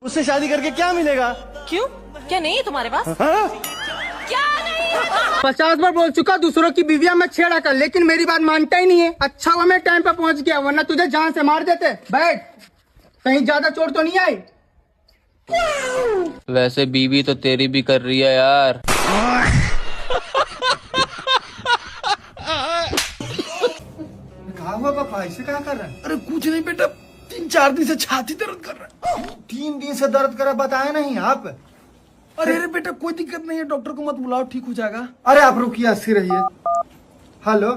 उससे शादी करके क्या मिलेगा? क्यों? क्या नहीं है तुम्हारे पास? हाँ? क्या नहीं है? 50 बार बोल चुका दूसरों की बीवियां मैं छेड़ा कर, लेकिन मेरी बात मानता ही नहीं है। अच्छा हुआ मैं टाइम पे पहुंच गया, वरना तुझे जान से मार देते। बैठ, कहीं ज्यादा चोट तो नहीं आई? वैसे बीवी तो तेरी भी कर रही है यार। कहा हुआ पापा, ऐसे क्या कर रहा है? अरे कुछ नहीं बेटा, 3-4 दिन से छाती दर्द कर रहा है। 3 दिन से दर्द करा, बताया नहीं आप? अरे अरे बेटा कोई दिक्कत नहीं है, डॉक्टर को मत बुलाओ, ठीक हो जाएगा। अरे आप रुकिए, अस्थिर रहिए। हेलो,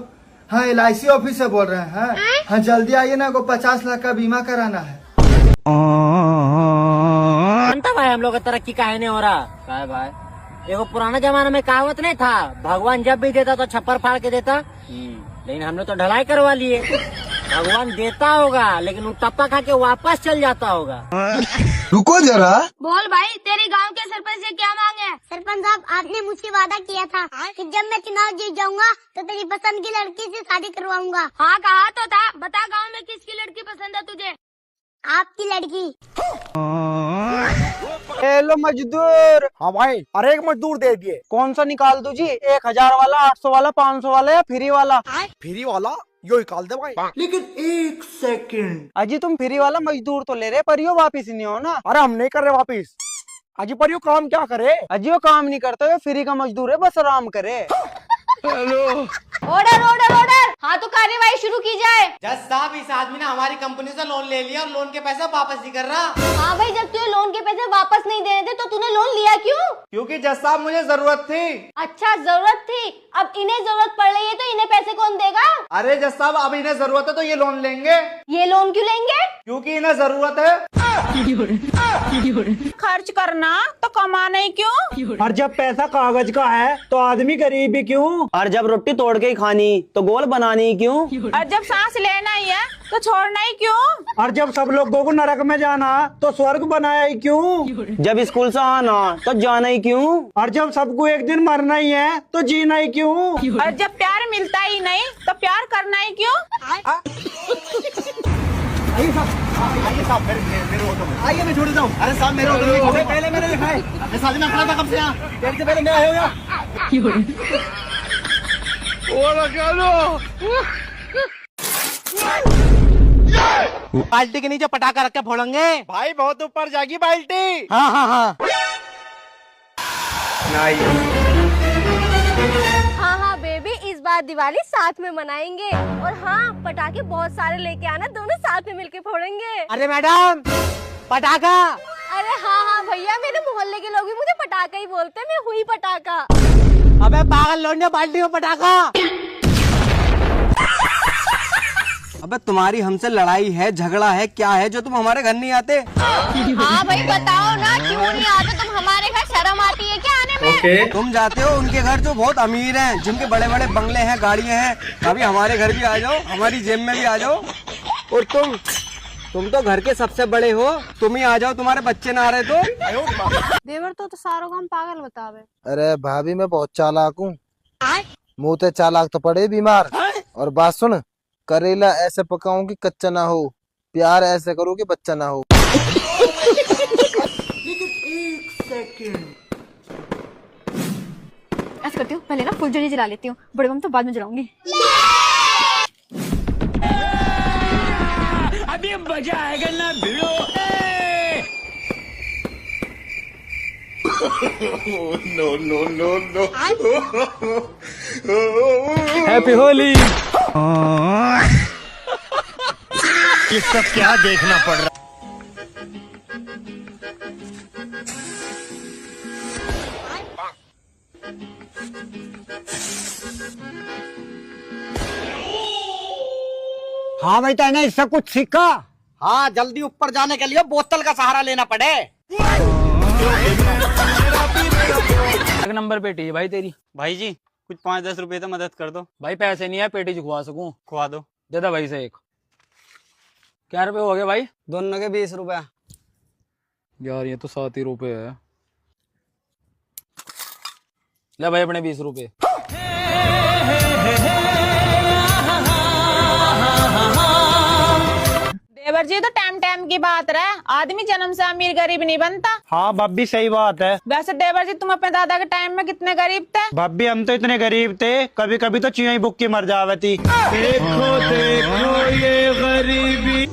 हाँ LIC ऑफिस से बोल रहे हैं? हाँ जल्दी आइए ना, को 50 लाख का बीमा कराना है। जानता भाई हम लोग का तरक्की काहे नहीं हो रहा? क्या है भाई, देखो पुराना जमाना में कहावत नहीं था, भगवान जब भी देता तो छप्पर फाड़ के देता। लेकिन हमने तो ढलाई करवा लिए। भगवान देता होगा लेकिन वो टप्पा खा के वापस चल जाता होगा। रुको जरा। बोल भाई, तेरे गांव के सरपंच से क्या मांग है? सरपंच साहब, आपने मुझसे वादा किया था कि जब मैं चुनाव जीत जाऊंगा तो तेरी पसंद की लड़की से शादी करवाऊंगा। हाँ कहा तो था, बता गांव में किसकी लड़की पसंद है तुझे? आपकी लड़की। हेलो मजदूर। हाँ भाई, अरे एक मजदूर दे दिए। कौन सा निकाल दो जी? 1000 वाला, 800 वाला, 500 वाला या फ्री वाला? फ्री वाला यो निकाल दे भाई। लेकिन 1 सेकंड, अजी तुम फ्री वाला मजदूर तो ले रहे, पर यो वापिस नहीं हो ना। अरे हम नहीं कर रहे वापिस। अजी पर यो काम क्या करे? अजी वो काम नहीं करता, वो फ्री का मजदूर है, बस आराम करे। ऑर्डर ऑर्डर ऑर्डर, हाँ तो कार्यवाही शुरू की जाए। जज साहब, इस आदमी ने हमारी कंपनी से लोन ले लिया और लोन के पैसे वापस नहीं कर रहा। हाँ भाई, जब तुझे लोन के पैसे वापस नहीं देने थे तो तूने लोन लिया क्यों? क्योंकि जज साहब मुझे जरूरत थी। अच्छा जरूरत थी, अब इन्हें जरूरत पड़ रही है तो इन्हें पैसे कौन देगा? अरे जज साहब, अब इन्हें जरूरत है तो ये लोन लेंगे। ये लोन क्यों लेंगे? क्योंकि इन्हें जरूरत है। खर्च करना तो कमाना ही क्यों? और जब पैसा कागज का है तो आदमी गरीब ही क्यों? और जब रोटी तोड़ के ही खानी तो गोल बनानी ही क्यों? और जब सांस लेना ही है तो छोड़ना ही क्यों? और जब सब लोगों को नरक में जाना तो स्वर्ग बनाया ही क्यों? जब स्कूल से आना तो जाना ही क्यों? और जब सबको एक दिन मरना ही है तो जीना ही क्यों? और जब प्यार मिलता ही नहीं तो प्यार करना ही क्यों? आइए मैं छोड़ देता हूँ। अरे साहब मेरे ऑटो में पहले मैंने दिखाए, मैं शादी में खड़ा था कब से यहाँ, देर से पहले मैं आया होगा। बाल्टी के नीचे पटाखा रख के फोड़ेंगे। भाई बहुत ऊपर जाएगी बाल्टी। हाँ हाँ हाँ। हाँ हाँ बेबी, इस बार दिवाली साथ में मनाएंगे। और हाँ, पटाखे बहुत सारे लेके आना, दोनों साथ में मिलके फोड़ेंगे। अरे मैडम, पटाखा। अरे हाँ हाँ भैया, मेरे मोहल्ले के लोग भी मुझे पटाखा ही बोलते हैं, मैं हुई पटाखा। अबे पागल लौंडे, बाल्टी में पटाखा। अबे तुम्हारी हमसे लड़ाई है, झगड़ा है, क्या है जो तुम हमारे घर नहीं आते? हाँ भाई बताओ ना, क्यों नहीं आते तुम हमारे घर? शर्म आती है क्या आने में? तुम जाते हो उनके घर जो बहुत अमीर हैं, जिनके बड़े बड़े बंगले हैं, गाड़ियां हैं। कभी हमारे घर भी आ जाओ, हमारी जेब में भी आ जाओ। और तुम तो घर के सबसे बड़े हो, तुम ही आ जाओ, तुम्हारे बच्चे ना आ रहे तो। देवर तो सारों को हम पागल बतावे। अरे भाभी मैं बहुत चालाक हूँ, मुँह ते चालाक तो पड़े बीमार। और बात सुन, करेला ऐसे पकाऊं कि कच्चा ना हो, प्यार ऐसे करो कि बच्चा ना हो। लेकिन 1 सेकंड, ऐसा करती हूँ, पहले ना फुलझड़ी जला लेती हूँ, बड़े बम तो बाद में जलाऊंगी। अभी मजा आएगा ना भिड़ो। हैप्पी होली। ये सब क्या देखना पड़ रहा? हाँ भाई, तैने इससे कुछ सीखा? हाँ, जल्दी ऊपर जाने के लिए बोतल का सहारा लेना पड़े। एक नंबर पेटी है भाई तेरी। भाई जी कुछ 5-10 रुपए तो मदद कर दो। भाई पैसे नहीं है, पेटी खुआ सकूं। खुआ दो। दे दो भाई से एक। क्या रुपए हो गए भाई? दोनों के 20 रुपए। यार ये तो 7 ही रुपए है। ले भाई अपने 20 रुपए। देवर देवर जी, तो टाइम टाइम की बात रहे, आदमी जन्म से अमीर गरीब नहीं बनता। हाँ भाभी सही बात है। वैसे देवर जी, तुम अपने दादा के टाइम में कितने गरीब थे? भाभी हम तो इतने गरीब थे, कभी कभी तो चुईया ही भूख के मर जावे थी। देखो देखो ये गरीबी।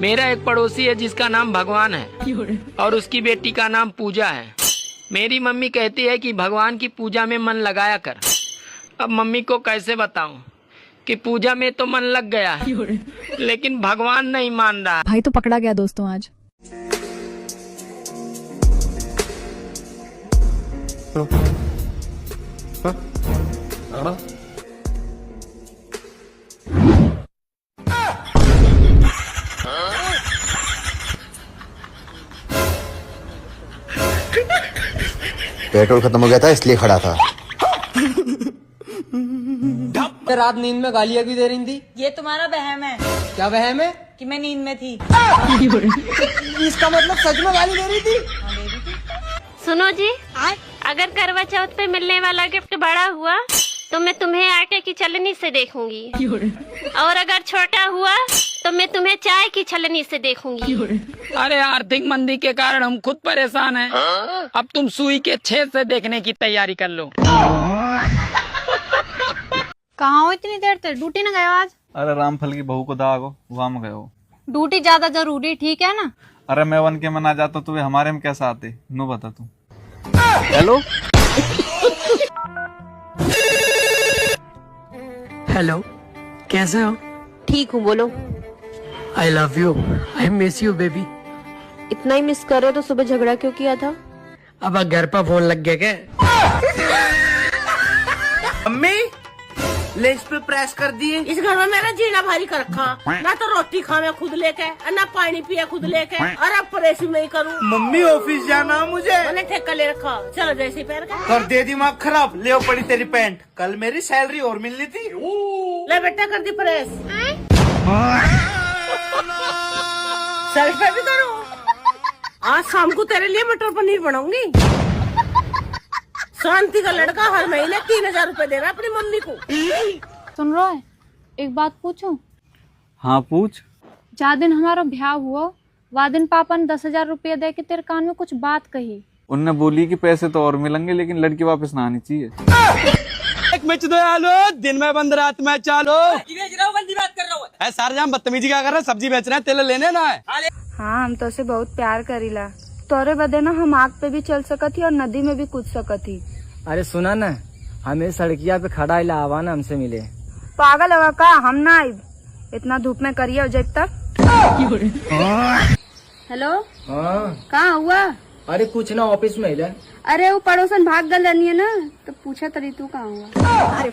मेरा एक पड़ोसी है जिसका नाम भगवान है और उसकी बेटी का नाम पूजा है। मेरी मम्मी कहती है कि भगवान की पूजा में मन लगाया कर। अब मम्मी को कैसे बताऊं कि पूजा में तो मन लग गया है लेकिन भगवान नहीं मान रहा। भाई तो पकड़ा गया दोस्तों आज। पेट्रोल खत्म हो गया था इसलिए खड़ा था। रात नींद में गालियां क्यों दे रही थी? ये तुम्हारा वहम है क्या वहम है? कि मैं नींद में थी। इसका मतलब सच में गाली दे रही थी? सुनो जी, अगर करवा चौथ पे मिलने वाला गिफ्ट बड़ा हुआ तो मैं तुम्हें आटे की छलनी से देखूंगी, और अगर छोटा हुआ तो मैं तुम्हें चाय की छलनी से देखूंगी। अरे आर्थिक मंदी के कारण हम खुद परेशान हैं। अब तुम सुई के छेद से देखने की तैयारी कर लो। कहाँ हो इतनी देर तक? ड्यूटी न गए हो आज? अरे रामफल की बहू को दागो वहां में गए हो। ड्यूटी ज्यादा जरूरी, ठीक है ना? अरे मैं वन के में ना जाता तो वे हमारे में कैसे आते? नो बता तू। हेलो हेलो, कैसे हो? ठीक हूँ, बोलो। आई love you, I miss you baby. इतना ही मिस कर रहे हो तो सुबह झगड़ा क्यों किया था? अब घर पर फोन लग गया क्या? मम्मी लेस पे प्रेस कर दिए। इस घर में मेरा जीना भारी कर रखा, ना तो रोटी खावे खुद लेके, ना पानी पिया खुद लेके, और अब प्रेस नहीं करूँ। मम्मी ऑफिस जाना मुझे, मैंने ठेका ले रखा। चलो जैसे पैर कर दे दिमाग खराब। ले पड़ी तेरी पैंट, कल मेरी सैलरी और मिलनी थी। ले बेटा कर दी प्रेस। सेल्फ पे भी करो। आज शाम को तेरे लिए मटर पनीर बनाऊंगी। शांति का लड़का हर महीने 3000 रुपए दे रहा है अपनी मम्मी को। सुन रहा है, एक बात पूछूं? हाँ पूछ। जा दिन हमारा ब्याह हुआ, वा दिन पापा ने 10,000 रुपया दे के तेरे कान में कुछ बात कही। उनने बोली कि पैसे तो और मिलेंगे लेकिन लड़की वापस ना आनी चाहिए। एक मिर्च दो आलू, दिन में बंद रात में चालो। बेच रहा हूँ, बंदी बात कर रहा हूँ। सारे जहाँ बदतमीजी क्या कर रहे हैं? सब्जी बेच रहे हैं, तेल लेने ना है। हाँ, हम तो उसे बहुत प्यार करीला। तोरे बदे ना हम आग पे भी चल सकत ही और नदी में भी कूद सकत ही। अरे सुना ना, हमें सड़किया पे खड़ा इला आवा ना हमसे मिले। पागल होगा का? हम ना आई इतना धूप में करिए जब तक। हेलो, कहाँ हुआ? अरे कुछ ना, ऑफिस में ही। अरे वो पड़ोसन भाग गल रही है ना, तो पूछा तरी तू कहाँ हुआ? अरे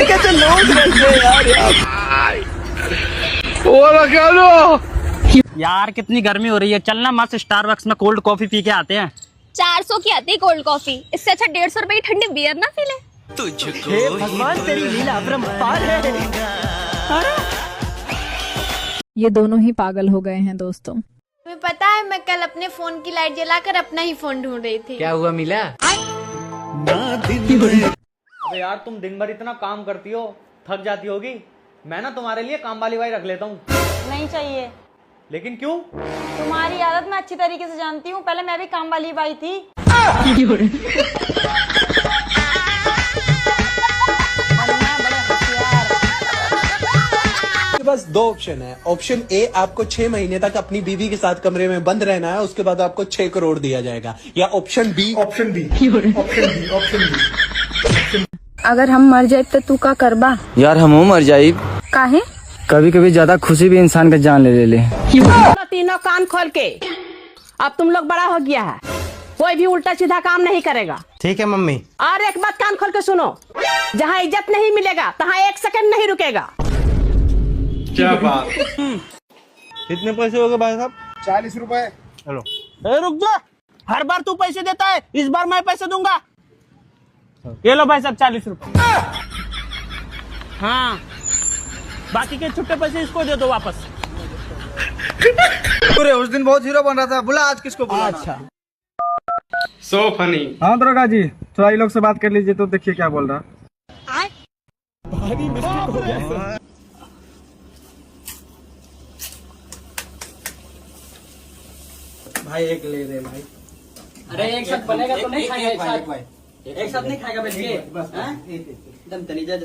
कैसे लोग यार कितनी गर्मी हो रही है, चलना मस्त स्टारबक्स में कोल्ड कॉफी पी के आते हैं। 400 की आती है कोल्ड कॉफी, इससे अच्छा 150 रुपए की ठंडी बियर ना पी ले। भगवान तेरी लीला अपरंपार है। ये दोनों ही पागल हो गए हैं दोस्तों। तुम्हें पता है, मैं कल अपने फोन की लाइट जलाकर अपना ही फोन ढूंढ रही थी। क्या हुआ, मिला? अबे यार तुम दिन भर इतना काम करती हो, थक जाती होगी। मैं ना तुम्हारे लिए काम वाली बाई रख लेता हूँ। नहीं चाहिए। लेकिन क्यों? तुम्हारी आदत मैं अच्छी तरीके से जानती हूँ, पहले मैं भी काम वाली बाई थी। बस 2 ऑप्शन है। ऑप्शन ए, आपको 6 महीने तक अपनी बीवी के साथ कमरे में बंद रहना है, उसके बाद आपको 6 करोड़ दिया जाएगा। या ऑप्शन बी। अगर हम मर जाए तो तू का करबा? यार हम मर जाये। काहे? कभी कभी ज्यादा खुशी भी इंसान का जान ले ले। तीनों कान खोल के, अब तुम लोग बड़ा हो गया है, कोई भी उल्टा सीधा काम नहीं करेगा। ठीक है मम्मी। और एक बात कान खोल के सुनो, जहाँ इज्जत नहीं मिलेगा तहाँ 1 सेकंड नहीं रुकेगा। क्या बात? कितने पैसे हो गए भाई साहब? 40 रुपए। हेलो, रुक जा, हर बार तू पैसे देता है, इस बार मैं पैसे दूंगा। ये लो भाई साहब 40 रुपए। हाँ, बाकी के छुट्टे पैसे इसको दे दो वापस। अरे उस दिन बहुत हीरो बन रहा था, बुला आज किसको बुला? अच्छा, सो फनी। हाँ दरोगा जी, थोड़ा लोग से बात कर लीजिए तो देखिए क्या बोल रहा। भाई एक ले रहे भाई। अरे एक साथ बनेगा तो नहीं खाएगा एक साथ। एक साथ नहीं खाएगा बैठ के। एकदम तनीजा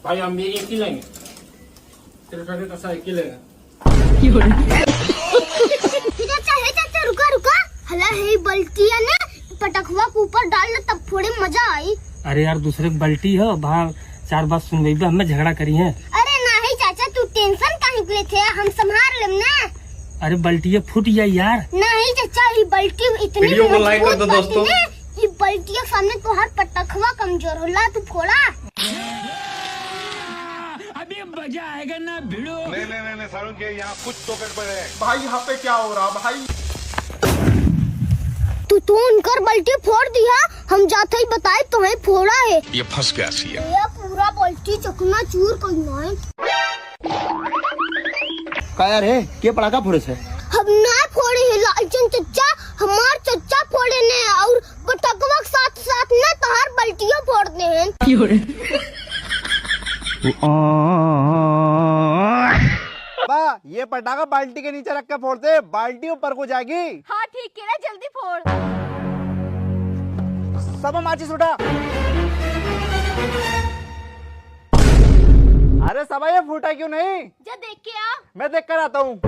भाई हम भी एक ही लेंगे, सिर्फ तो एक ही लेगा। चाचा रुका रुका, हला है बल्टिया ने पटखवा के ऊपर डालना तब थोड़ी मजा आई। अरे यार दूसरे की बल्टी है, वहाँ 4 बात सुन गई, हमें झगड़ा करी है। अरे नहीं चाचा, तू टेंशन काहे के लिए थे, हम संभाल लेम ना। अरे बल्टिया फूट जाए यार। नहीं चाचा, ये बल्टी इतनी वीडियो को लाइक कर दो दोस्तों। ये बल्टिया सामने तो हर पटखवा कमजोर होला, तू फोड़ा। अभी मजा आएगा ना भिड़ो। नहीं सारुण के यहाँ कुछ तो गड़बड़ है भाई। यहाँ पे क्या हो रहा भाई? तू उनकर बल्टी फोड़ दिया, हम जाते ही बताए तुम्हें फोड़ा है। ये फंस गया सी है। ये पूरा बल्टी चकना चूर करना है। क्या यार है, के पड़ा का फोड़े से? हम ना फोड़े है लालचंद चच्चा, हमार चच्चा फोड़े ने, और पटकवा के साथ साथ ना तहार बल्टियां फोड़ते हैं। ये पटाखा बाल्टी के नीचे रख के फोड़ते, बाल्टी ऊपर को जाएगी। हाँ ठीक है, जल्दी फोड़। सब माचिस उठा। अरे सबा ये फूटा क्यों नहीं? जा देख के आ। मैं देख कर आता हूँ।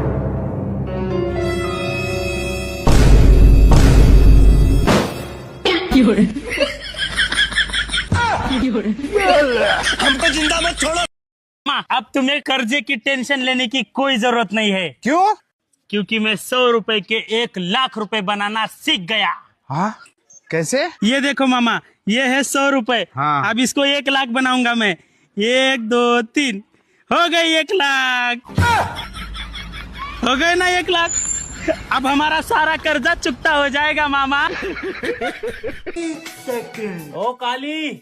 हमको जिंदा मत छोड़ो। अब तुम्हें कर्जे की टेंशन लेने की कोई जरूरत नहीं है। क्यों? क्योंकि मैं 100 रुपए के 1 लाख रुपए बनाना सीख गया। हाँ कैसे? ये देखो मामा, ये है 100 रुपए। हाँ। अब इसको 1 लाख बनाऊंगा मैं। 1 2 3 हो गई 1 लाख। हो गए ना 1 लाख। अब हमारा सारा कर्जा चुकता हो जाएगा मामा। ओ काली,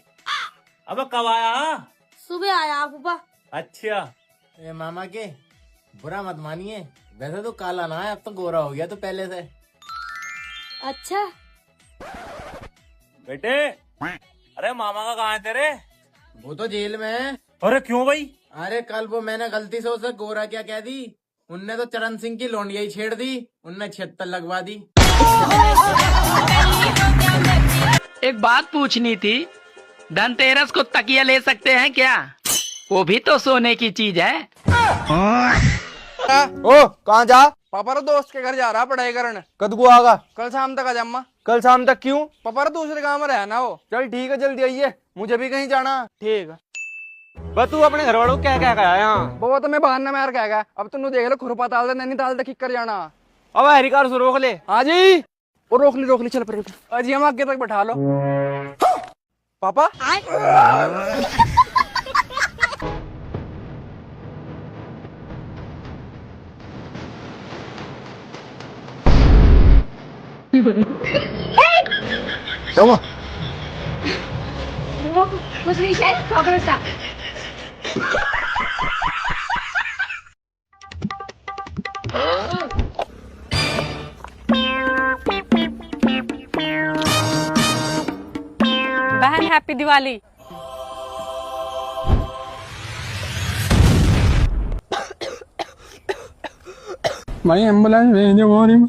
अब कब आया? सुबह आया पापा। अच्छा। ए मामा के बुरा मत मानिए, वैसे तो काला ना है, अब तो गोरा हो गया तो पहले से। अच्छा बेटे, अरे मामा का कहाँ है तेरे? वो तो जेल में है। अरे क्यों भाई? अरे कल वो मैंने गलती से उसे गोरा क्या कह दी, उनने तो चरण सिंह की लोंडिया ही छेड़ दी, उनने 76 लगवा दी। एक बात पूछनी थी, धनतेरस को तकिया ले सकते हैं क्या? वो भी तो सोने की चीज है। ओ कहाँ जा? पापा रो दोस्त के घर जा रहा पढ़ाई करने। कद को आगा? कल शाम तक आ जामा। कल शाम तक क्यों? पापा रो दूसरे गांव में रहना हो। चल ठीक है, जल्दी आइए, मुझे भी कहीं जाना। ठीक है। बस तू अपने घर वालों क्या क्या कहा यहाँ? वो तो मैं बहाना मार के आएगा। अब तुम देख लो, खुरपाताल से नैनीताल तक कर जाना। अब हरिकार से रोक ले। हाँ जी, और रोक ली चल पर। अजी हम आगे तक बैठा लो। पापा बहन हैप्पी दिवाली। भाई एम्बुलेंस भेज दो।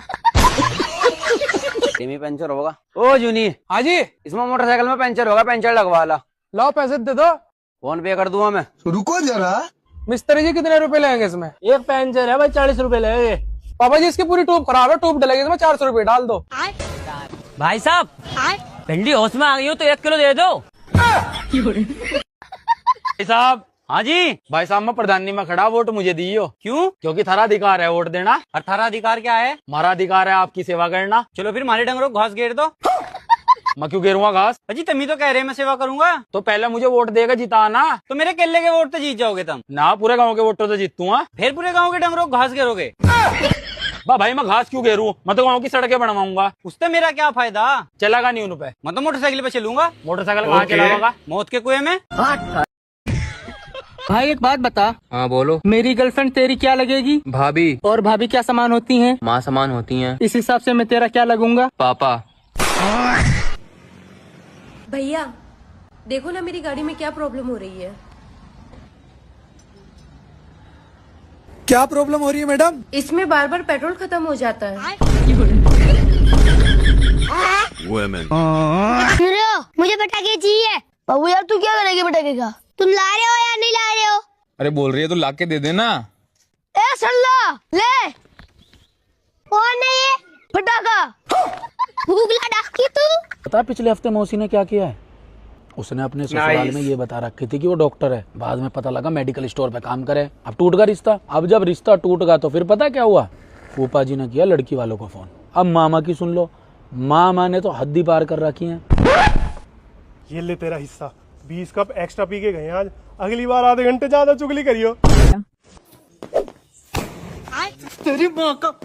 पंचर होगा। ओ जूनी। हाँ जी, इसमें मोटरसाइकिल में पंचर होगा, पंचर लगवा ला। लाओ पैसे दे दो। फोन पे कर दूंगा मैं। रुको जरा, मिस्त्री जी कितने रुपए लेंगे इसमें? एक पंचर है भाई, 40 रुपए लेंगे। पापा जी इसकी पूरी ट्यूब खराब है, ट्यूब डलेगी इसमें, 400 रुपए डाल दो। भाई साहब, भिंडी होश में आ गई हो तो 1 किलो दे दो। भाई साहब। हाँ जी। भाई साहब, मैं प्रधानी में खड़ा, वोट मुझे दियो। क्यों? क्योंकि थारा अधिकार है वोट देना। और थारा अधिकार क्या है? हमारा अधिकार है आपकी सेवा करना। चलो फिर मारे डंगरों को घास घेर दो। मैं क्यों घेरूंगा घास? अजी तुम ही तो कह रहे मैं सेवा करूंगा। तो पहले मुझे वोट देगा जिताना। तो मेरे केले के वोट तो जीत जाओगे तुम। ना, पूरे गांव के वोटों से जीतूंगा। फिर पूरे गांव के डंगरों को घास घेरोगे? भाई मैं घास क्यों घेरूं? मैं तो गांव की सड़कें बनवाऊंगा। उससे मेरा क्या फायदा? चलेगा नहीं उन पे। मैं तो मोटरसाइकिल पे चलूंगा। मोटरसाइकिल कहाँ चलाऊंगा? मौत के कुएं में। भाई एक बात बता। हाँ बोलो। मेरी गर्लफ्रेंड तेरी क्या लगेगी? भाभी। और भाभी क्या समान होती हैं? माँ समान होती हैं। इस हिसाब से मैं तेरा क्या लगूंगा? पापा। भैया देखो ना, मेरी गाड़ी में क्या प्रॉब्लम हो रही है। क्या प्रॉब्लम हो रही है मैडम? इसमें बार बार पेट्रोल खत्म हो जाता है। सुन रहे हो? मुझे पटाखे चाहिए। बाबू यार तू क्या करेगी पटाखे का? तुम ला रहे हो या नहीं ला रहे हो? अरे बोल रही है तो लाके दे देना। ए सुन लो, ले कौन है ये पटाखा? भूखला डाकी तू। पता है पिछले हफ्ते मौसी ने क्या किया है? उसने अपने ससुराल में ये बता रखी थी कि वो डॉक्टर है। बाद में पता लगा मेडिकल स्टोर पे काम करे। अब टूट गया रिश्ता। अब जब रिश्ता टूट गया तो फिर पता क्या हुआ? फूफा जी ने किया लड़की वालों को फोन। अब मामा की सुन लो, मामा ने तो हद्दी पार कर रखी है। ये ले तेरा हिस्सा, 20 कप एक्स्ट्रा पी के गए आज। अगली बार आधे घंटे ज्यादा चुगली करियो। तेरी माँ का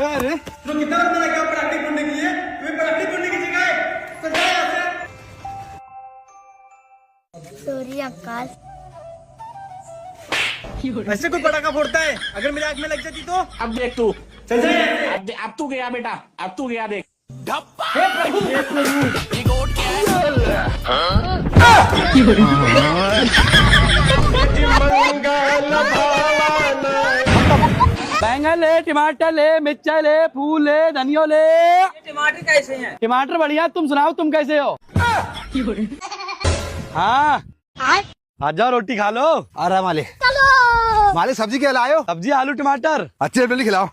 अरे तो कितना वक्त लगा प्रैक्टिस करने के लिए? तुम्हें प्रैक्टिस करने की जगह है तो जा यहाँ से। Sorry uncle. ऐसे कोई पटाखा फोड़ता है? अगर मेरी आँख में लग जाती तो? अब देख तू, चल जा यहाँ से। अब तू गया बेटा, अब तू गया देख। बैंगन ले, टमाटर ले, मिर्चा ले, फूल ले, धनिया ले। टमाटर कैसे हैं? टमाटर बढ़िया। तुम सुनाओ, तुम कैसे हो? हाँ आ जाओ, रोटी खा लो। आ रहा मालिक। मालिक सब्जी क्या लायो? सब्जी आलू टमाटर। अच्छे जल्दी खिलाओ।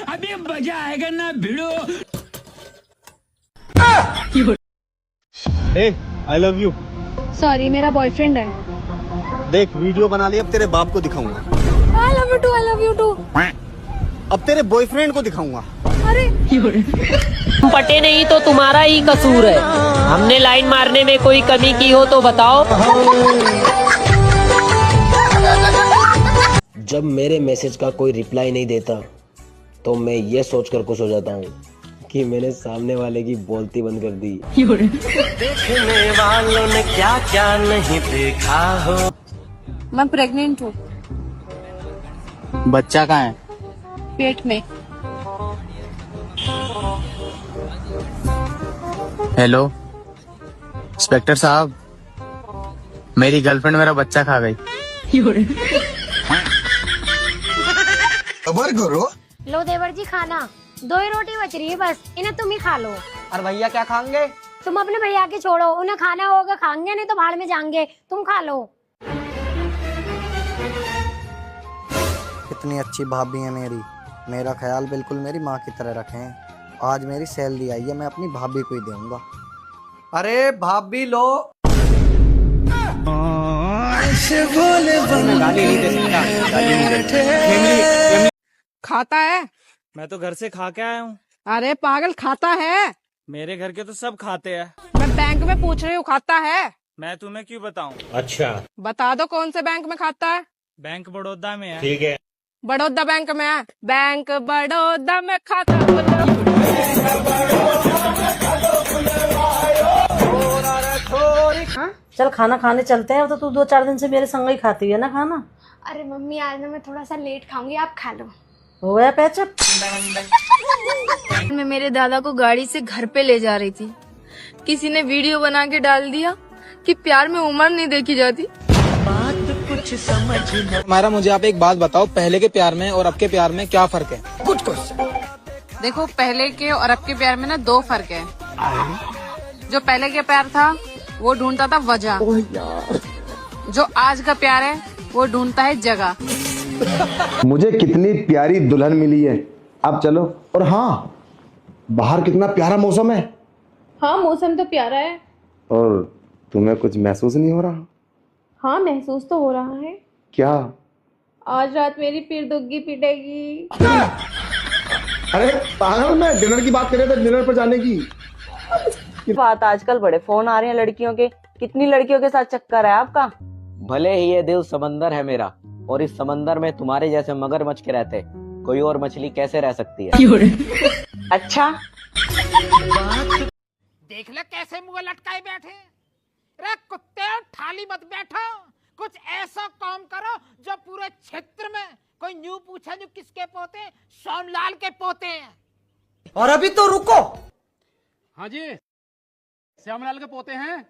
अभी मजा आएगा ना भिड़ो। I love you. सॉरी मेरा बॉयफ्रेंड है। देख वीडियो बना ली, अब तेरे बाप को दिखाऊंगा। I love you too, I love you too. अब तेरे बॉयफ्रेंड को दिखाऊंगा। अरे पटे नहीं तो तुम्हारा ही कसूर है। हमने लाइन मारने में कोई कमी की हो तो बताओ। जब मेरे मैसेज का कोई रिप्लाई नहीं देता तो मैं ये सोचकर खुश हो जाता हूँ कि मैंने सामने वाले की बोलती बंद कर दी। देखने वालों ने क्या क्या नहीं देखा हो। मैं प्रेग्नेंट हूँ। बच्चा कहाँ है? पेट में। हेलो इंस्पेक्टर साहब, मेरी गर्लफ्रेंड मेरा बच्चा खा गई। खबर करो। लो देवर जी खाना, 2 ही रोटी बच रही है बस, इन्हें तुम ही खा लो। और भैया क्या खाएंगे? तुम अपने भैया के छोड़ो, उन्हें खाना होगा खाएंगे, नहीं तो भाड़ में जाएंगे। तुम खा लो। कितनी अच्छी भाभी है मेरी। मेरा ख्याल बिल्कुल मेरी माँ की तरह रखें। आज मेरी सैलरी आई है, मैं अपनी भाभी को ही दूंगा। अरे भाभी लो। खाता है? मैं तो घर से खा के आया हूँ। अरे पागल, खाता है? मेरे घर के तो सब खाते हैं। मैं बैंक में पूछ रही हूँ, खाता है? मैं तुम्हें क्यों बताऊँ? अच्छा बता दो कौन से बैंक में खाता है? बैंक बड़ौदा में है। ठीक है। बड़ौदा बैंक में है। बैंक बड़ौदा में खाता। चल खाना खाने चलते हैं। तो तू 2-4 दिन से मेरे संग ही खाती है ना खाना। अरे मम्मी आज ना मैं थोड़ा सा लेट खाऊंगी, आप खा लो। हो गया पैचअप। मैं मेरे दादा को गाड़ी से घर पे ले जा रही थी। किसी ने वीडियो बना के डाल दिया कि प्यार में उम्र नहीं देखी जाती। हमारा मुझे आप एक बात बताओ, पहले के प्यार में और अब के प्यार में क्या फर्क है? कुछ देखो, पहले के और अब के प्यार में ना 2 फर्क है। जो पहले के प्यार था वो ढूंढता था वजह, जो आज का प्यार है वो ढूंढता है जगह। मुझे कितनी प्यारी दुल्हन मिली है। अब चलो। और हाँ, बाहर कितना प्यारा मौसम है। हाँ मौसम तो प्यारा है। और तुम्हें कुछ महसूस नहीं हो रहा? हाँ महसूस तो हो रहा है। क्या? आज रात मेरी फिर दुग्गी पिटेगी। अरे पागल, मैं डिनर की बात कर रहे थे, डिनर पर जाने की बात। आजकल बड़े फोन आ रहे हैं लड़कियों के। कितनी लड़कियों के साथ चक्कर है आपका? भले ही ये दिल समंदर है मेरा, और इस समंदर में तुम्हारे जैसे मगरमच्छ के रहते कोई और मछली कैसे रह सकती है? अच्छा देख ले कैसे मुंह लटकाए बैठे। रे कुत्ते, थाली मत बैठो, कुछ ऐसा काम करो जो पूरे क्षेत्र में कोई न्यू पूछे जो किसके पोते, सोमलाल के पोते हैं। और अभी तो रुको। हाँ जी, श्यामलाल के पोते हैं।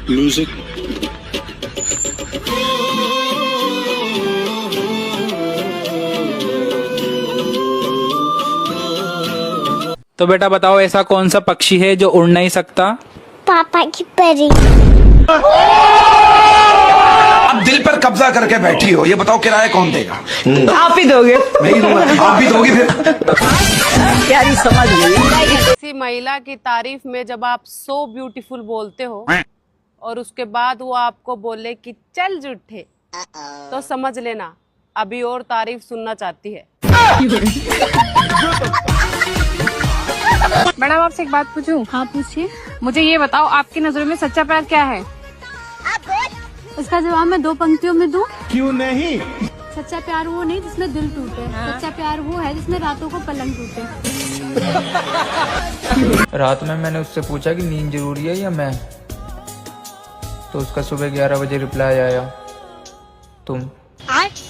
म्यूजिक। तो बेटा बताओ, ऐसा कौन सा पक्षी है जो उड़ नहीं सकता? पापा की परी। अब दिल पर कब्जा करके बैठी हो, ये बताओ किराया कौन देगा? आप ही दोगे। मैं ही दूंगा। आप भी दोगी फिर? प्यारी समझ गई। किसी महिला की तारीफ में जब आप सो ब्यूटीफुल बोलते हो और उसके बाद वो आपको बोले कि चल झूठे, तो समझ लेना अभी और तारीफ सुनना चाहती है। मैडम आपसे एक बात पूछूं? हाँ पूछिए। मुझे ये बताओ, आपकी नजरों में सच्चा प्यार क्या है? इसका जवाब मैं 2 पंक्तियों में दूं? क्यों नहीं? सच्चा प्यार वो नहीं जिसमें दिल टूटे, सच्चा प्यार वो है जिसमें रातों को पलंग टूटे। रात में मैंने उससे पूछा कि नींद जरूरी है या मैं, तो उसका सुबह 11 बजे रिप्लाई आया, तुम।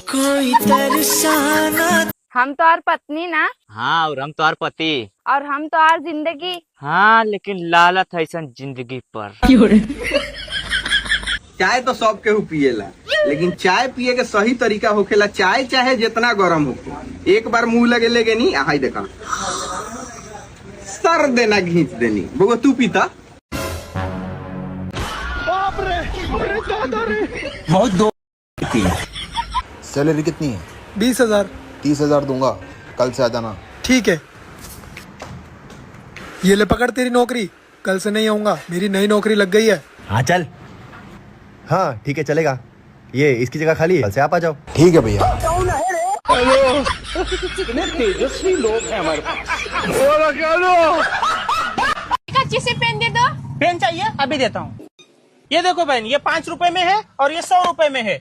कोई तरसाना। हम तो और पत्नी ना। हाँ, और हम तो पति। और हम तो और जिंदगी। हाँ, लेकिन लालत है ऐसा जिंदगी पर। चाय तो सब केहू पिएला, लेकिन चाय पिए के सही तरीका होखेला। चाय चाहे जितना गरम हो, एक बार मुंह लगे लेगे नहीं। हाय देखा, सर देना घींच देनी। बउआ तू पीता? बाप रे, अरे दादा रे। बहुत दो। सैलरी कितनी है? 20,000। 30,000 दूंगा, कल से आ जाना। ठीक है, ये ले पकड़ तेरी नौकरी। कल से नहीं आऊंगा, मेरी नई नौकरी लग गई है। हाँ चल। हाँ ठीक है, चलेगा। ये इसकी जगह खाली है, कल से आप आ जाओ। ठीक है भैया। कितने तेजस्वी लोग हैं हमारे पास। अच्छे से पेन दे दो। पेन चाहिए? अभी देता हूँ। ये देखो बहन, ये 5 रुपए में है और ये 100 रुपए में है।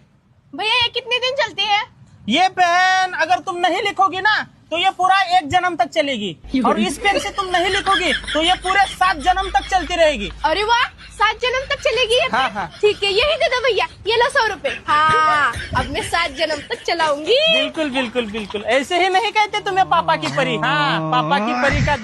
भैया ये कितने दिन चलती है? ये पेन अगर तुम नहीं लिखोगी ना तो ये पूरा 1 जन्म तक चलेगी, और इस पेन से तुम नहीं लिखोगी तो ये पूरे 7 जन्म तक चलती रहेगी। अरे वाह, 7 जन्म तक चलेगी ये? हाँ हाँ ठीक है, यही दे दो भैया। ये लो 100 रुपए। हाँ, अब मैं 7 जन्म तक चलाऊंगी। बिल्कुल बिल्कुल बिल्कुल, ऐसे ही नहीं कहते तुम्हें पापा की परी। हाँ, पापा की परी का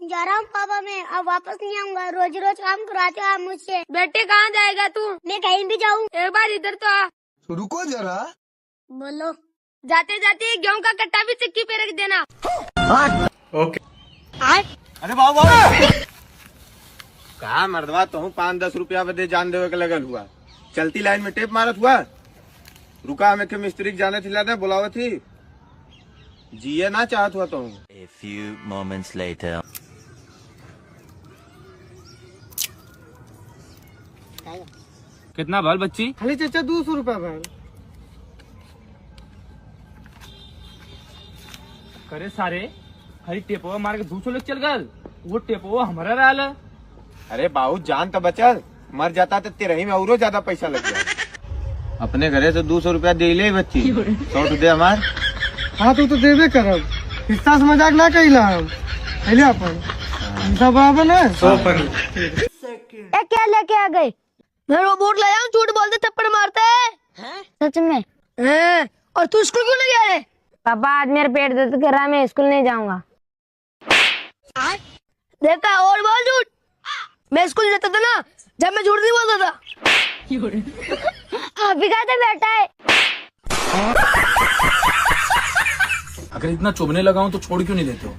जा रहा हूँ पापा, मैं अब वापस नहीं आऊंगा। रोज रोज काम कराते हो आप मुझसे। बेटे कहाँ जाएगा तू? मैं कहीं भी जाऊँ। एक बार इधर तो आ। रुको जरा। बोलो। जाते जाते गेहूं का कट्टा भी चक्की पे रख देना। ओके। अरे बाबू कहा मर्दवा, तो 5-10 रुपया बदे जान देवे के लगल हुआ। चलती लाइन में टेप मारत हुआ। रुका, हमें के मिस्त्री जाने थिला दे, बुलावा थी। जिए ना चाहत हुआ तो। A few moments later. कितना बाल बच्ची? खाली चाचा 200 रुपया भाई। करे सारे खाली टेपो मार के 200 लेके चल गल। वो टेपो हमारा रहल। अरे बाबू जान तो बचल, मर जाता तो तेरही में और ज्यादा पैसा लग गया। अपने घरे से 200 रुपया दे ले बच्ची। 100 तो दे हमार। हाँ तू तो देवे करब, हिस्सा से मजाक ना कहिला हम। पहले अपन सब बराबर ना। क्या लेके आ गए? मैं रोबोट लाया हूँ, झूठ बोलते थप्पड़ मारता है। सच में? और तू स्कूल क्यों नहीं गया रे? पापा आज मेरा पेट दर्द कर रहा है, मैं स्कूल नहीं जाऊंगा। देखा, और बोल झूठ। मैं स्कूल जाता था ना, जब मैं झूठ नहीं बोलता था। अभी कहते बेटा है। अगर इतना चुभने लगा हूँ तो छोड़ क्यों नहीं देते हो?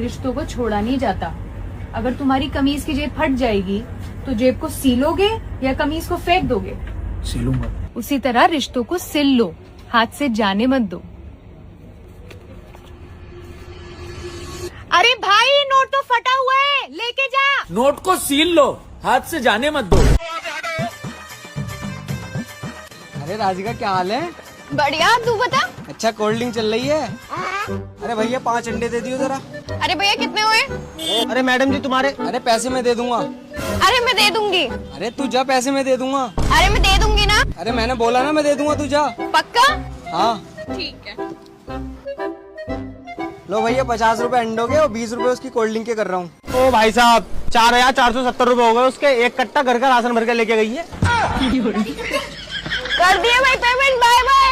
रिश्तों को छोड़ा नहीं जाता। अगर तुम्हारी कमीज की जेब फट जाएगी तो जेब को सीलोगे या कमीज को फेंक दोगे? सिलूंगा। उसी तरह रिश्तों को सिल लो, हाथ से जाने मत दो। अरे भाई, नोट तो फटा हुआ है, लेके जा। नोट को सील लो, हाथ से जाने मत दो। अरे राधिका क्या हाल है? बढ़िया, तू बता। अच्छा, कोल्ड ड्रिंक चल रही है? अरे भैया 5 अंडे दे दियो जरा। अरे भैया कितने हुए? अरे मैडम जी तुम्हारे। अरे पैसे मैं दे दूंगा। अरे मैं दे दूंगी। अरे तू जा, पैसे मैं दे दूंगा। अरे मैं दे दूंगी ना। अरे मैंने बोला ना मैं दे दूंगा, तू जा। पक्का? हाँ ठीक है। लो भैया 50 रुपए अंडों के और 20 रुपए उसकी कोल्ड ड्रिंक के कर रहा हूँ। ओ भाई साहब, 4,470 रुपए हो गए उसके। एक कट्टा घर का राशन भर के लेके गई है। कर दिया भाई पेमेंट, बाय बाय।